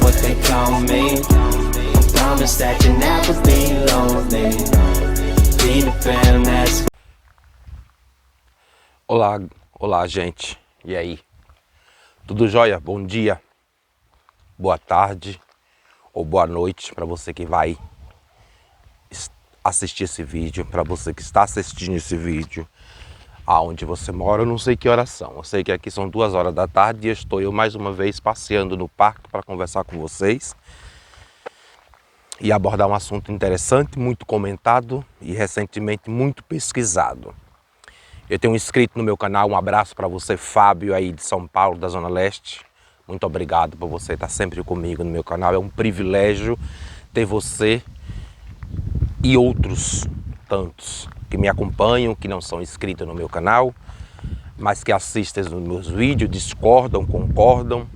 what they call me. Promise that you'll never be lonely. Peter Pan, that's... Olá gente, e aí? Tudo jóia? Bom dia, boa tarde ou boa noite para você que vai assistir esse vídeo, para você que está assistindo esse vídeo, aonde você mora. Eu não sei que horas são, eu sei que aqui são 2 horas da tarde e estou eu mais uma vez passeando no parque para conversar com vocês e abordar um assunto interessante, muito comentado e recentemente muito pesquisado. Eu tenho um inscrito no meu canal, um abraço para você, Fábio, aí de São Paulo, da Zona Leste. Muito obrigado por você estar sempre comigo no meu canal. É um privilégio ter você e outros tantos que me acompanham, que não são inscritos no meu canal, mas que assistem os meus vídeos, discordam, concordam,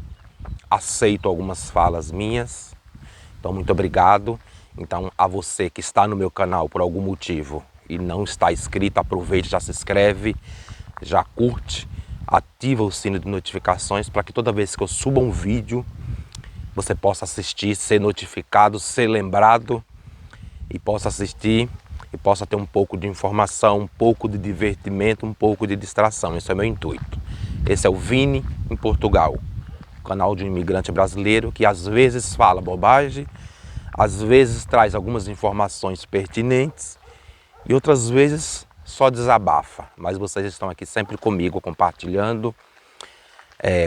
aceitam algumas falas minhas. Então, muito obrigado. Então, a você que está no meu canal por algum motivo e não está inscrito, aproveite, já se inscreve, já curte, ativa o sino de notificações para que toda vez que eu suba um vídeo, você possa assistir, ser notificado, ser lembrado e possa assistir e possa ter um pouco de informação, um pouco de divertimento, um pouco de distração. Esse é o meu intuito. Esse é o Vini em Portugal, canal de um imigrante brasileiro que às vezes fala bobagem, às vezes traz algumas informações pertinentes e outras vezes só desabafa. Mas vocês estão aqui sempre comigo, compartilhando,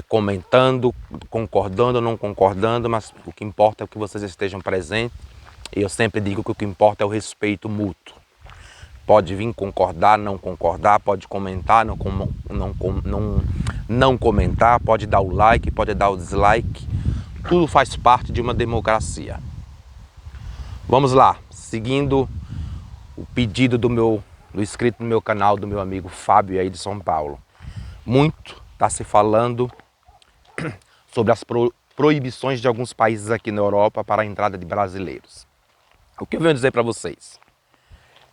comentando, concordando ou não concordando, mas o que importa é que vocês estejam presentes. E eu sempre digo que o que importa é o respeito mútuo. Pode vir concordar, não concordar, pode comentar, não comentar, pode dar o like, pode dar o dislike. Tudo faz parte de uma democracia. Vamos lá, seguindo o pedido do inscrito no meu canal, do meu amigo Fábio aí de São Paulo. Muito está se falando sobre as proibições de alguns países aqui na Europa para a entrada de brasileiros. O que eu venho dizer para vocês?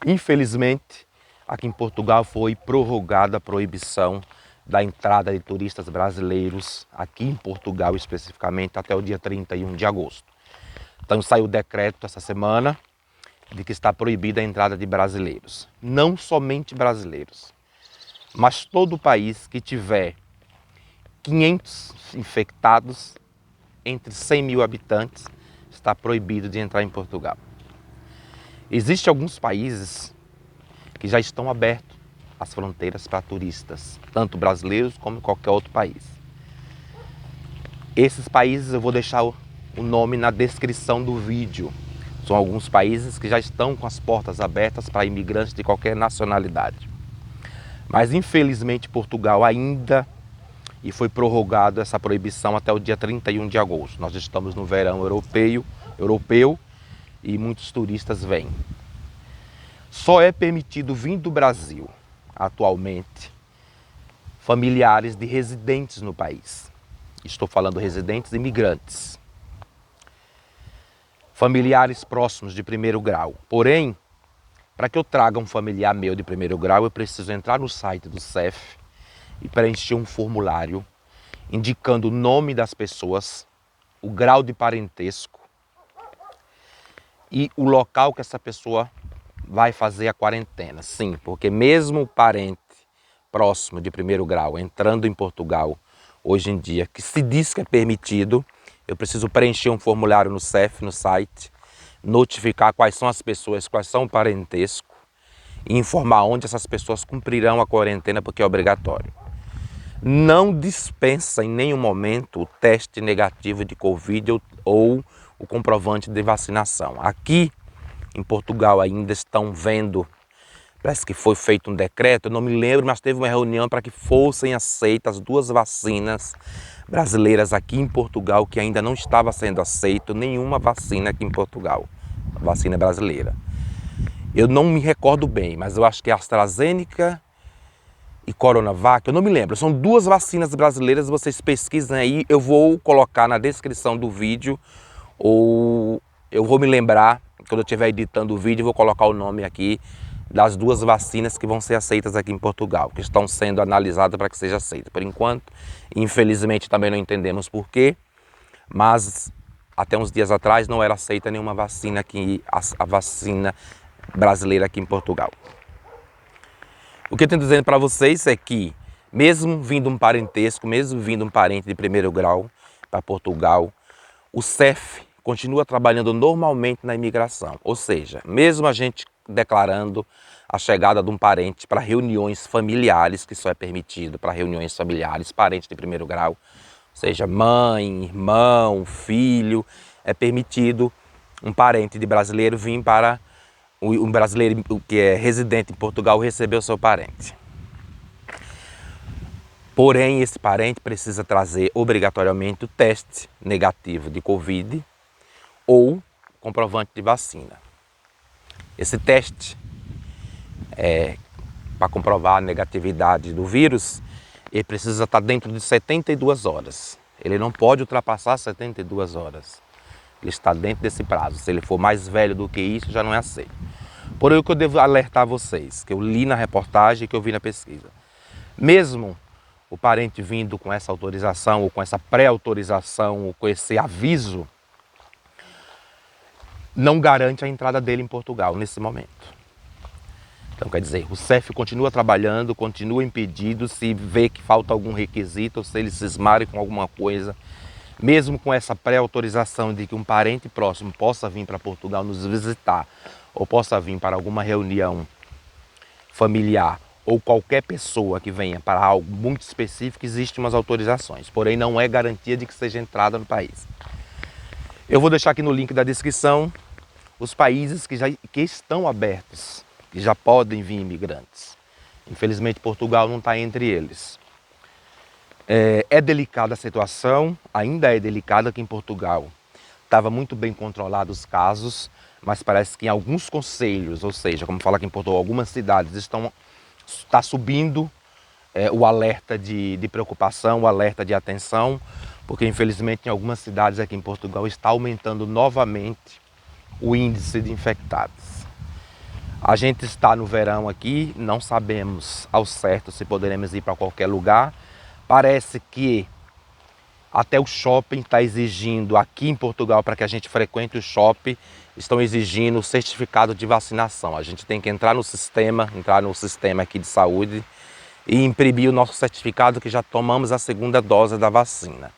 Infelizmente, aqui em Portugal foi prorrogada a proibição da entrada de turistas brasileiros, aqui em Portugal especificamente, até o dia 31 de agosto. Então saiu o decreto essa semana de que está proibida a entrada de brasileiros. Não somente brasileiros, mas todo país que tiver 500 infectados entre 100 mil habitantes está proibido de entrar em Portugal. Existem alguns países que já estão abertos as fronteiras para turistas, tanto brasileiros como qualquer outro país. Esses países eu vou deixar o nome na descrição do vídeo. São alguns países que já estão com as portas abertas para imigrantes de qualquer nacionalidade. Mas infelizmente Portugal ainda, e foi prorrogado essa proibição até o dia 31 de agosto. Nós estamos no verão europeu e muitos turistas vêm. Só é permitido vir do Brasil, atualmente, familiares de residentes no país. Estou falando residentes imigrantes. Familiares próximos de primeiro grau. Porém, para que eu traga um familiar meu de primeiro grau, eu preciso entrar no site do CEF e preencher um formulário indicando o nome das pessoas, o grau de parentesco e o local que essa pessoa vai fazer a quarentena. Sim, porque mesmo o parente próximo de primeiro grau entrando em Portugal, hoje em dia, que se diz que é permitido, eu preciso preencher um formulário no CEF, no site, notificar quais são as pessoas, quais são o parentesco e informar onde essas pessoas cumprirão a quarentena, porque é obrigatório. Não dispensa em nenhum momento o teste negativo de Covid ou o comprovante de vacinação. Aqui em Portugal ainda estão vendo, parece que foi feito um decreto, eu não me lembro, mas teve uma reunião para que fossem aceitas 2 vacinas brasileiras aqui em Portugal, que ainda não estava sendo aceito nenhuma vacina aqui em Portugal, vacina brasileira. Eu não me recordo bem, mas eu acho que é AstraZeneca e Coronavac, eu não me lembro. São 2 vacinas brasileiras, vocês pesquisem aí, eu vou colocar na descrição do vídeo, ou eu vou me lembrar, quando eu estiver editando o vídeo, eu vou colocar o nome aqui das 2 vacinas que vão ser aceitas aqui em Portugal, que estão sendo analisadas para que seja aceita. Por enquanto, infelizmente também não entendemos por quê, mas até uns dias atrás não era aceita nenhuma vacina aqui, a vacina brasileira aqui em Portugal. O que eu estou dizendo para vocês é que, mesmo vindo um parentesco, mesmo vindo um parente de primeiro grau para Portugal, o CEF continua trabalhando normalmente na imigração. Ou seja, mesmo a gente declarando a chegada de um parente para reuniões familiares, que só é permitido para reuniões familiares, parente de primeiro grau, ou seja, mãe, irmão, filho, é permitido um parente de brasileiro vir para um brasileiro que é residente em Portugal receber o seu parente. Porém, esse parente precisa trazer obrigatoriamente o teste negativo de Covid ou comprovante de vacina. Esse teste, para comprovar a negatividade do vírus, ele precisa estar dentro de 72 horas. Ele não pode ultrapassar 72 horas. Ele está dentro desse prazo. Se ele for mais velho do que isso, já não é aceito. Porém, o que eu devo alertar vocês, que eu li na reportagem e que eu vi na pesquisa. Mesmo o parente vindo com essa autorização, ou com essa pré-autorização, ou com esse aviso, não garante a entrada dele em Portugal nesse momento. Então, quer dizer, o CEF continua trabalhando, continua impedido, se vê que falta algum requisito, ou se eles cismarem com alguma coisa, mesmo com essa pré-autorização de que um parente próximo possa vir para Portugal nos visitar, ou possa vir para alguma reunião familiar, ou qualquer pessoa que venha para algo muito específico, existem umas autorizações, porém não é garantia de que seja entrada no país. Eu vou deixar aqui no link da descrição os países que estão abertos, que já podem vir imigrantes. Infelizmente Portugal não está entre eles. É delicada a situação, ainda é delicada aqui em Portugal. Estava muito bem controlado os casos, mas parece que em alguns concelhos, ou seja, como fala aqui em Portugal, algumas cidades está subindo o alerta de preocupação, o alerta de atenção, porque infelizmente em algumas cidades aqui em Portugal está aumentando novamente o índice de infectados. A gente está no verão aqui, não sabemos ao certo se poderemos ir para qualquer lugar. Parece que até o shopping está exigindo, aqui em Portugal, para que a gente frequente o shopping, estão exigindo o certificado de vacinação. A gente tem que entrar no sistema aqui de saúde e imprimir o nosso certificado que já tomamos a segunda dose da vacina.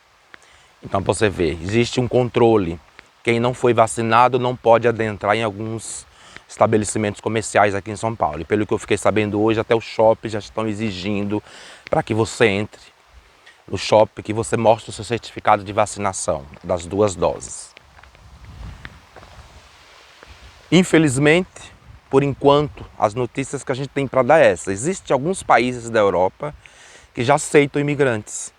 Então, para você ver, existe um controle. Quem não foi vacinado não pode adentrar em alguns estabelecimentos comerciais aqui em São Paulo. E pelo que eu fiquei sabendo hoje, até os shoppings já estão exigindo para que você entre no shopping, que você mostre o seu certificado de vacinação das 2 doses. Infelizmente, por enquanto, as notícias que a gente tem para dar é essa. Existem alguns países da Europa que já aceitam imigrantes,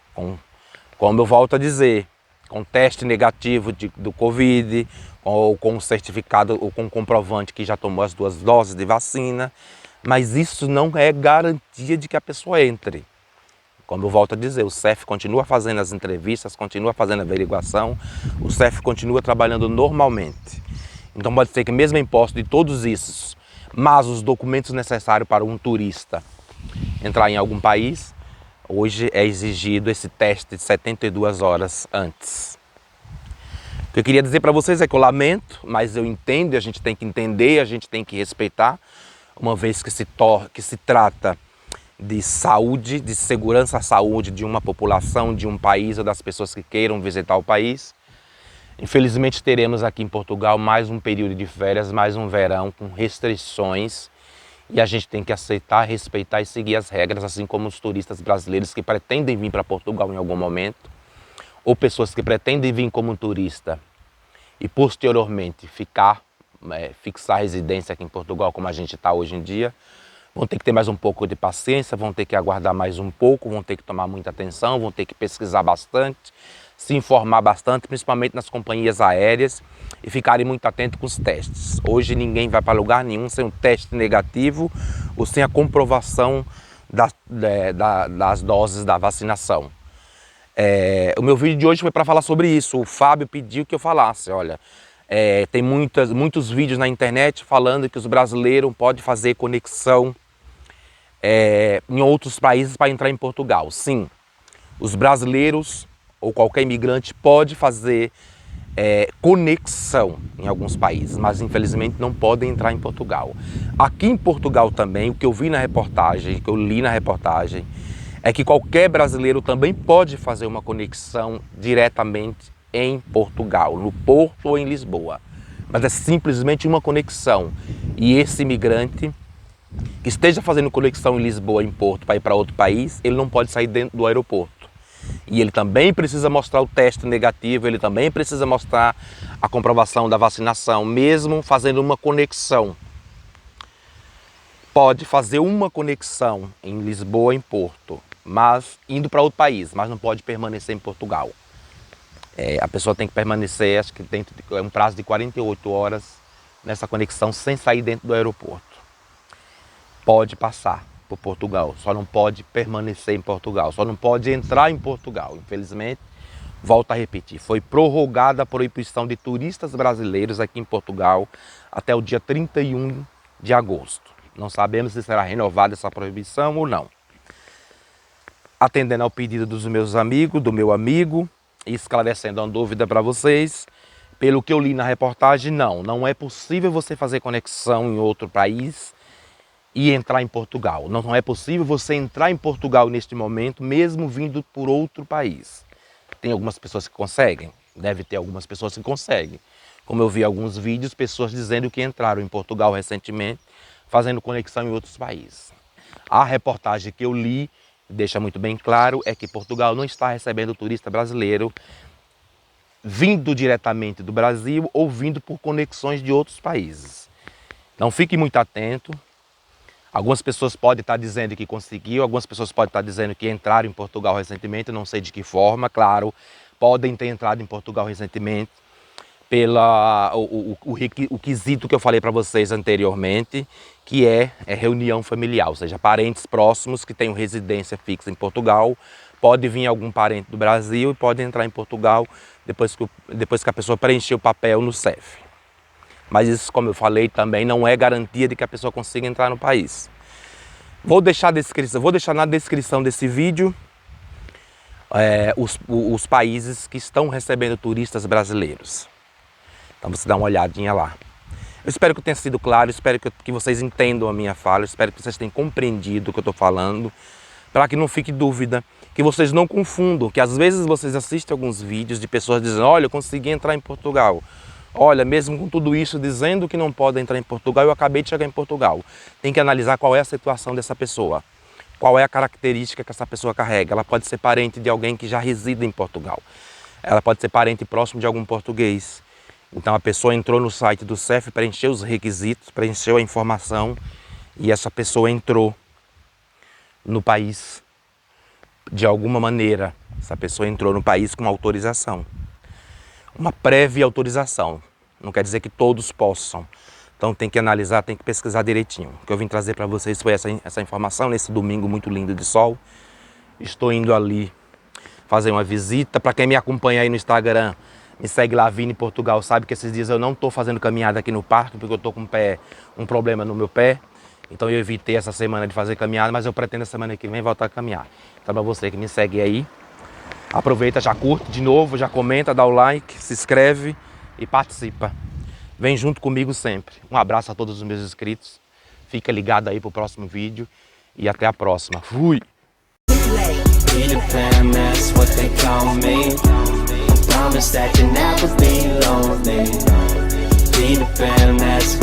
como eu volto a dizer, com teste negativo do Covid, ou com certificado, ou com comprovante que já tomou as 2 doses de vacina, mas isso não é garantia de que a pessoa entre. Como eu volto a dizer, o CEF continua fazendo as entrevistas, continua fazendo a averiguação, o CEF continua trabalhando normalmente. Então pode ser que mesmo em posse de todos esses, mas os documentos necessários para um turista entrar em algum país, hoje é exigido esse teste de 72 horas antes. O que eu queria dizer para vocês é que eu lamento, mas eu entendo, a gente tem que entender, a gente tem que respeitar, uma vez que se trata de saúde, de segurança à saúde de uma população, de um país ou das pessoas que queiram visitar o país. Infelizmente teremos aqui em Portugal mais um período de férias, mais um verão com restrições e a gente tem que aceitar, respeitar e seguir as regras, assim como os turistas brasileiros que pretendem vir para Portugal em algum momento, ou pessoas que pretendem vir como turista e posteriormente fixar residência aqui em Portugal como a gente está hoje em dia, vão ter que ter mais um pouco de paciência, vão ter que aguardar mais um pouco, vão ter que tomar muita atenção, vão ter que pesquisar bastante, se informar bastante, principalmente nas companhias aéreas, e ficarem muito atentos com os testes. Hoje ninguém vai para lugar nenhum sem um teste negativo ou sem a comprovação das doses da vacinação. O meu vídeo de hoje foi para falar sobre isso. O Fábio pediu que eu falasse, olha, tem muitos vídeos na internet falando que os brasileiros podem fazer conexão em outros países para entrar em Portugal. Sim, os brasileiros ou qualquer imigrante pode fazer conexão em alguns países, mas infelizmente não podem entrar em Portugal. Aqui em Portugal também, o que eu vi na reportagem, o que eu li na reportagem, é que qualquer brasileiro também pode fazer uma conexão diretamente em Portugal, no Porto ou em Lisboa. Mas é simplesmente uma conexão. E esse imigrante que esteja fazendo conexão em Lisboa, em Porto, para ir para outro país, ele não pode sair dentro do aeroporto. E ele também precisa mostrar o teste negativo, ele também precisa mostrar a comprovação da vacinação, mesmo fazendo uma conexão. Pode fazer uma conexão em Lisboa, em Porto, mas indo para outro país, mas não pode permanecer em Portugal. A pessoa tem que permanecer, acho que dentro de um prazo de 48 horas nessa conexão sem sair dentro do aeroporto. Pode passar por Portugal, só não pode permanecer em Portugal, só não pode entrar em Portugal. Infelizmente, volto a repetir, foi prorrogada a proibição de turistas brasileiros aqui em Portugal até o dia 31 de agosto. Não sabemos se será renovada essa proibição ou não. Atendendo ao pedido dos meus amigos, do meu amigo, e esclarecendo uma dúvida para vocês, pelo que eu li na reportagem, não é possível você fazer conexão em outro país e entrar em Portugal. Não é possível você entrar em Portugal neste momento, mesmo vindo por outro país. Tem algumas pessoas que conseguem, deve ter algumas pessoas que conseguem. Como eu vi alguns vídeos, pessoas dizendo que entraram em Portugal recentemente, fazendo conexão em outros países. A reportagem que eu li deixa muito bem claro é que Portugal não está recebendo turista brasileiro vindo diretamente do Brasil ou vindo por conexões de outros países. Então fique muito atento. Algumas pessoas podem estar dizendo que conseguiu, algumas pessoas podem estar dizendo que entraram em Portugal recentemente, não sei de que forma, claro, podem ter entrado em Portugal recentemente o quesito que eu falei para vocês anteriormente, que é reunião familiar, ou seja, parentes próximos que tenham residência fixa em Portugal, pode vir algum parente do Brasil e pode entrar em Portugal depois que a pessoa preencher o papel no CEF. Mas isso, como eu falei, também não é garantia de que a pessoa consiga entrar no país. Vou deixar na descrição desse vídeo os países que estão recebendo turistas brasileiros. Então você dá uma olhadinha lá. Eu espero que eu tenha sido claro, espero que vocês entendam a minha fala, espero que vocês tenham compreendido o que eu estou falando, para que não fique dúvida, que vocês não confundam, que às vezes vocês assistem alguns vídeos de pessoas dizendo, olha, eu consegui entrar em Portugal. Olha, mesmo com tudo isso, dizendo que não pode entrar em Portugal, eu acabei de chegar em Portugal. Tem que analisar qual é a situação dessa pessoa. Qual é a característica que essa pessoa carrega. Ela pode ser parente de alguém que já reside em Portugal. Ela pode ser parente próximo de algum português. Então a pessoa entrou no site do CEF, preencheu os requisitos, preencheu a informação e essa pessoa entrou no país de alguma maneira. Essa pessoa entrou no país com autorização. Uma prévia autorização, não quer dizer que todos possam. Então tem que analisar, tem que pesquisar direitinho. O que eu vim trazer para vocês foi essa informação nesse domingo muito lindo de sol. Estou indo ali fazer uma visita. Para quem me acompanha aí no Instagram, me segue lá, Vini Portugal, sabe que esses dias eu não estou fazendo caminhada aqui no parque, porque eu estou com um problema no meu pé. Então eu evitei essa semana de fazer caminhada, mas eu pretendo a semana que vem voltar a caminhar. Então para você que me segue aí, aproveita, já curte de novo, já comenta, dá o like, se inscreve e participa. Vem junto comigo sempre. Um abraço a todos os meus inscritos. Fica ligado aí pro próximo vídeo e até a próxima. Fui! Peter Pan, that's what they call me. Promise that you never be lonely. Peter Pan,